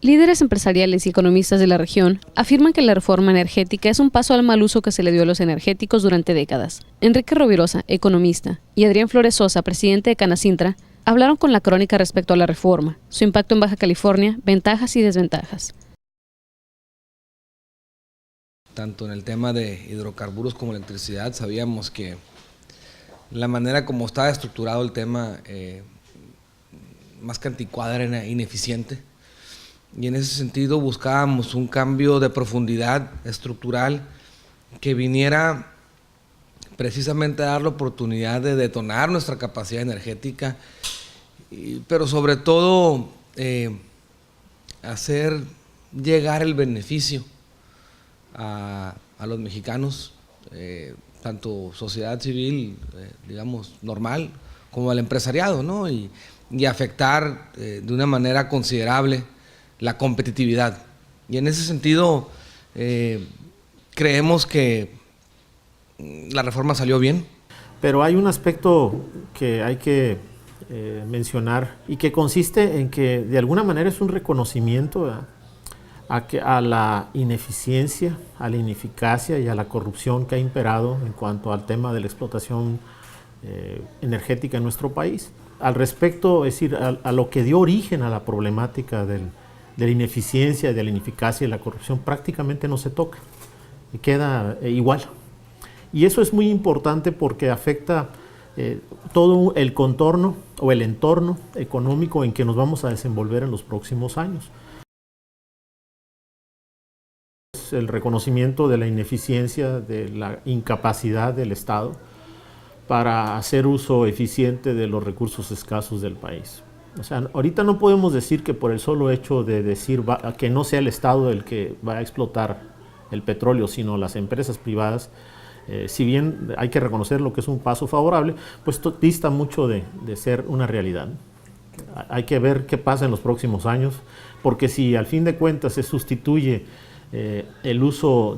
Líderes empresariales y economistas de la región afirman que la reforma energética es un paso al mal uso que se le dio a los energéticos durante décadas. Enrique Rovirosa, economista, y Adrián Flores Sosa, presidente de Canacintra, hablaron con La Crónica respecto a la reforma, su impacto en Baja California, ventajas y desventajas. Tanto en el tema de hidrocarburos como electricidad, sabíamos que la manera como estaba estructurado el tema, más que anticuada, era ineficiente. Y en ese sentido buscábamos un cambio de profundidad estructural que viniera precisamente a dar la oportunidad de detonar nuestra capacidad energética, pero sobre todo hacer llegar el beneficio a los mexicanos, tanto sociedad civil, digamos, normal, como al empresariado, ¿no? Y afectar de una manera considerable la competitividad. Y en ese sentido creemos que la reforma salió bien. Pero hay un aspecto que hay que mencionar y que consiste en que de alguna manera es un reconocimiento a la ineficiencia, a la ineficacia y a la corrupción que ha imperado en cuanto al tema de la explotación energética en nuestro país. Al respecto, es decir, a lo que dio origen a la problemática de la ineficiencia, de la ineficacia y la corrupción prácticamente no se toca, queda igual. Y eso es muy importante porque afecta todo el contorno o el entorno económico en que nos vamos a desenvolver en los próximos años. El reconocimiento de la ineficiencia, de la incapacidad del Estado para hacer uso eficiente de los recursos escasos del país. O sea, ahorita no podemos decir que por el solo hecho de decir que no sea el Estado el que va a explotar el petróleo, sino las empresas privadas, si bien hay que reconocer lo que es un paso favorable, pues dista mucho de ser una realidad. Hay que ver qué pasa en los próximos años, porque si al fin de cuentas se sustituye el uso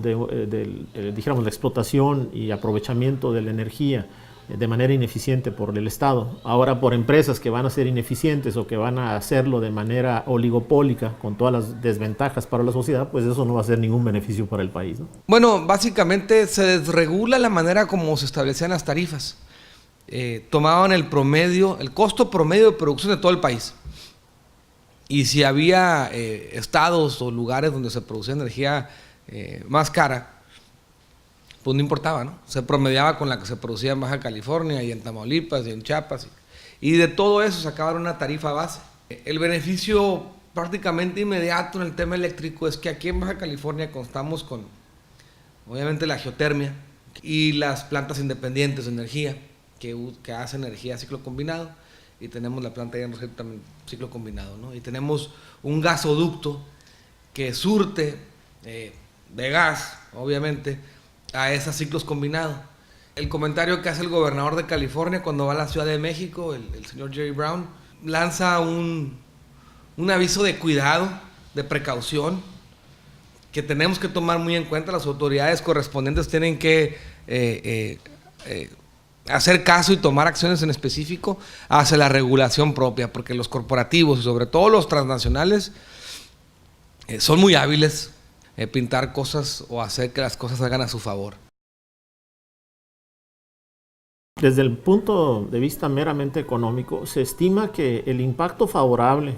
dijéramos, la explotación y aprovechamiento de la energía de manera ineficiente por el Estado, ahora por empresas que van a ser ineficientes o que van a hacerlo de manera oligopólica con todas las desventajas para la sociedad, pues eso no va a ser ningún beneficio para el país, ¿no? Bueno, básicamente se desregula la manera como se establecían las tarifas. Tomaban el promedio, el costo promedio de producción de todo el país. Y si había estados o lugares donde se producía energía más cara, pues no importaba, ¿no? Se promediaba con la que se producía en Baja California y en Tamaulipas y en Chiapas. Y de todo eso sacaban una tarifa base. El beneficio prácticamente inmediato en el tema eléctrico es que aquí en Baja California contamos con, obviamente, la geotermia y las plantas independientes de energía que hacen energía a ciclo combinado. Y tenemos la planta de energía también ciclo combinado, ¿no? Y tenemos un gasoducto que surte de gas, obviamente, a esos ciclos combinados. El comentario que hace el gobernador de California cuando va a la Ciudad de México, el señor Jerry Brown, lanza un aviso de cuidado, de precaución, que tenemos que tomar muy en cuenta. Las autoridades correspondientes tienen que hacer caso y tomar acciones en específico hacia la regulación propia, porque los corporativos y sobre todo los transnacionales son muy hábiles pintar cosas o hacer que las cosas hagan a su favor. Desde el punto de vista meramente económico, se estima que el impacto favorable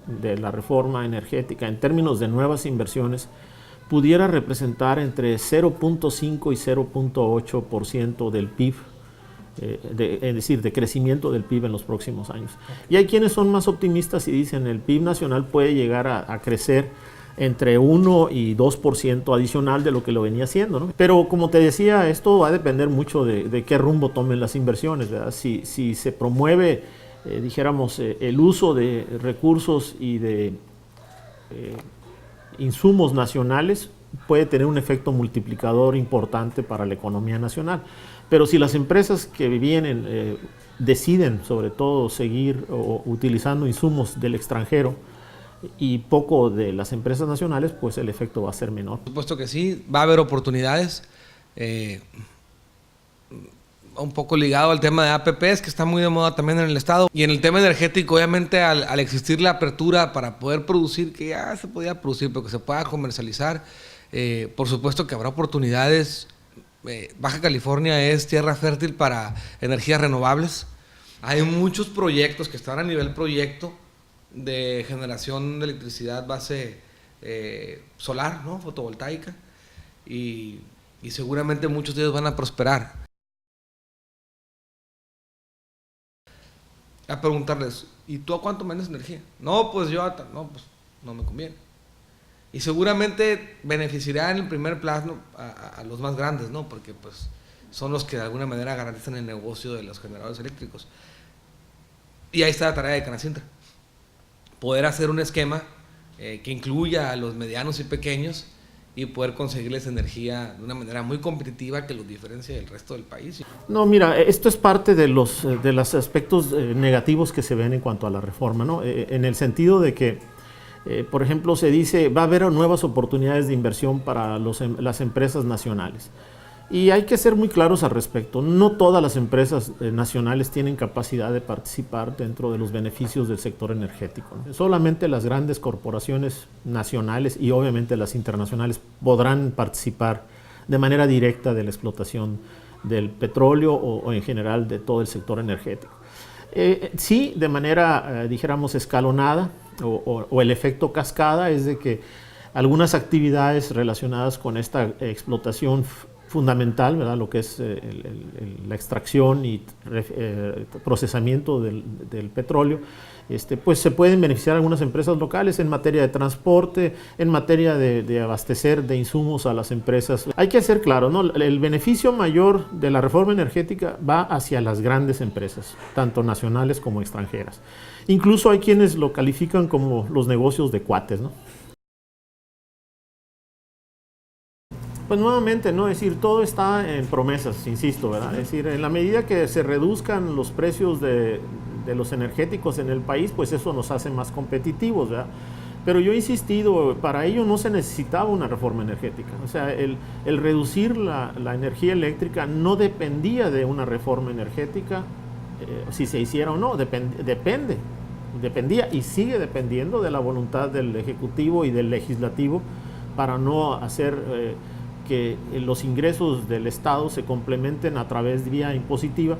de la reforma energética en términos de nuevas inversiones pudiera representar entre 0.5 y 0.8% del PIB, es decir, de crecimiento del PIB en los próximos años. Y hay quienes son más optimistas y dicen el PIB nacional puede llegar a crecer entre 1 y 2% adicional de lo que lo venía haciendo, ¿no? Pero como te decía, esto va a depender mucho de qué rumbo tomen las inversiones, ¿verdad? Si se promueve, dijéramos, el uso de recursos y de insumos nacionales, puede tener un efecto multiplicador importante para la economía nacional. Pero si las empresas que vienen deciden sobre todo seguir utilizando insumos del extranjero y poco de las empresas nacionales, pues el efecto va a ser menor. Por supuesto que sí, va a haber oportunidades. un poco ligado al tema de APPs, que está muy de moda también en el estado. Y en el tema energético, obviamente, al existir la apertura para poder producir, que ya se podía producir, pero que se pueda comercializar, por supuesto que habrá oportunidades. Baja California es tierra fértil para energías renovables. Hay muchos proyectos que están a nivel proyecto de generación de electricidad base solar, ¿no? Fotovoltaica, y seguramente muchos de ellos van a prosperar. A preguntarles, ¿y tú a cuánto vendes energía? No, pues yo no, pues no me conviene. Y seguramente beneficiará en el primer plano a los más grandes, ¿no? Porque pues son los que de alguna manera garantizan el negocio de los generadores eléctricos. Y ahí está la tarea de Canacintra. Poder hacer un esquema que incluya a los medianos y pequeños y poder conseguirles energía de una manera muy competitiva que los diferencie del resto del país. No, mira, esto es parte de los aspectos negativos que se ven en cuanto a la reforma, ¿no? En el sentido de que, por ejemplo, se dice va a haber nuevas oportunidades de inversión para las empresas nacionales. Y hay que ser muy claros al respecto. No todas las empresas nacionales tienen capacidad de participar dentro de los beneficios del sector energético, ¿no? Solamente las grandes corporaciones nacionales y obviamente las internacionales podrán participar de manera directa de la explotación del petróleo o en general de todo el sector energético. Sí, de manera, dijéramos, escalonada o el efecto cascada es de que algunas actividades relacionadas con esta explotación fundamental, ¿verdad? Lo que es la extracción y procesamiento del petróleo, pues se pueden beneficiar algunas empresas locales en materia de transporte, en materia de abastecer de insumos a las empresas. Hay que ser claro, ¿no? El beneficio mayor de la reforma energética va hacia las grandes empresas, tanto nacionales como extranjeras. Incluso hay quienes lo califican como los negocios de cuates, ¿no? Pues nuevamente, ¿no? Es decir, todo está en promesas, insisto, ¿verdad? Es decir, en la medida que se reduzcan los precios de los energéticos en el país, pues eso nos hace más competitivos, ¿verdad? Pero yo he insistido, para ello no se necesitaba una reforma energética. O sea, el reducir la energía eléctrica no dependía de una reforma energética, si se hiciera o no, dependía y sigue dependiendo de la voluntad del Ejecutivo y del Legislativo para no hacer que los ingresos del Estado se complementen a través de vía impositiva.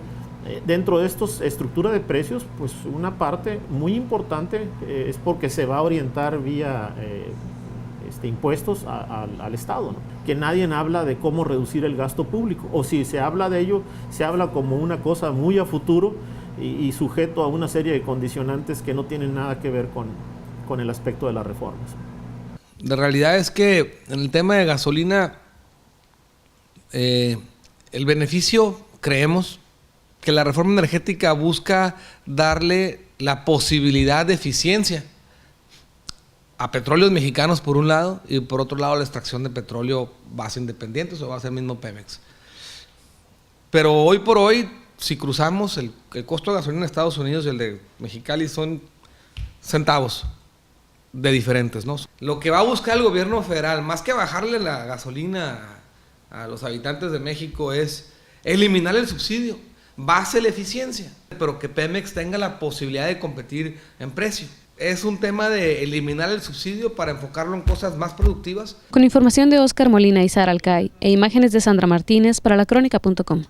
Dentro de estos estructura de precios, pues una parte muy importante es porque se va a orientar vía impuestos al Estado, ¿no? Que nadie habla de cómo reducir el gasto público, o si se habla de ello, se habla como una cosa muy a futuro y sujeto a una serie de condicionantes que no tienen nada que ver con el aspecto de las reformas. La realidad es que en el tema de gasolina, el beneficio, creemos, que la reforma energética busca darle la posibilidad de eficiencia a petróleos mexicanos por un lado y por otro lado la extracción de petróleo base independientes o base mismo Pemex. Pero hoy por hoy, si cruzamos el costo de gasolina en Estados Unidos y el de Mexicali son centavos de diferentes, ¿no? Lo que va a buscar el gobierno federal, más que bajarle la gasolina a los habitantes de México, es eliminar el subsidio, base la eficiencia, pero que Pemex tenga la posibilidad de competir en precio. Es un tema de eliminar el subsidio para enfocarlo en cosas más productivas. Con información de Óscar Molina y Sara Alcay e imágenes de Sandra Martínez para lacrónica.com.